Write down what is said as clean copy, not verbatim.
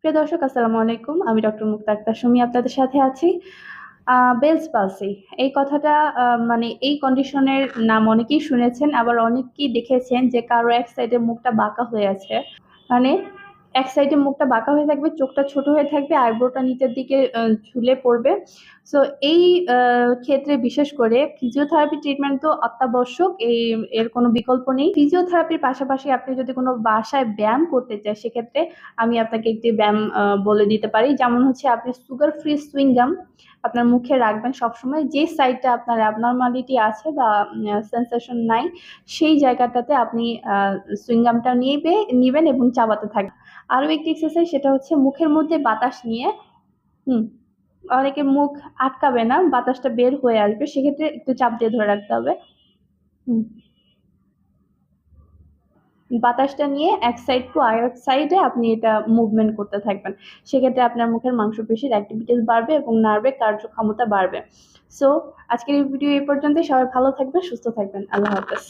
প্রিয় দর্শক, আসসালামু আলাইকুম। আমি ডক্টর মুক্তা আক্তার সুমি আপনাদের সাথে আছি। বেলস পালসি এই কথাটা মানে এই কন্ডিশনের নাম অনেকেই শুনেছেন, আবার অনেকেই দেখেছেন যে কারো এক সাইডে মুখটা বাঁকা হয়ে আছে। মানে এক সাইডে মুখটা বাঁকা হয়ে থাকবে, চোখটা ছোট হয়ে থাকবে, আইব্রোটা নিচের দিকে ঝুলে পড়বে। সো এই ক্ষেত্রে বিশেষ করে ফিজিওথেরাপি ট্রিটমেন্ট তো অত্যাবশ্যক, এর কোনো বিকল্প নেই। ফিজিওথেরাপির পাশাপাশি আপনি যদি কোনো বাসায় ব্যায়াম করতে চান, সেক্ষেত্রে আমি আপনাকে একটি ব্যায়াম বলে দিতে পারি। যেমন হচ্ছে, আপনি সুগার ফ্রি সুইংগাম আপনার মুখে রাখবেন সবসময়। যে সাইডটা আপনার অ্যাবনর্মালিটি আছে বা সেন্সেশন নাই, সেই জায়গাটাতে আপনি সুইংগামটা নিবেন এবং চাবাতে থাকবেন। আরো একটি এক্সারসাইজ, সেটা হচ্ছে মুখের মধ্যে বাতাস নিয়ে হুম অনেকে মুখ আটকাবে না, বাতাসটা বের হয়ে আসবে, সেক্ষেত্রে একটু চাপ দিয়ে ধরে রাখতে হবে। হুম বাতাসটা নিয়ে এক সাইড টু আরেক সাইডে আপনি এটা মুভমেন্ট করতে থাকবেন। সেক্ষেত্রে আপনার মুখের মাংসপেশির অ্যাক্টিভিটিস বাড়বে এবং নার্ভের কার্যক্ষমতা বাড়বে। সো আজকের এই ভিডিও এই পর্যন্তই। সবাই ভালো থাকবেন, সুস্থ থাকবেন। আল্লাহ হাফেজ।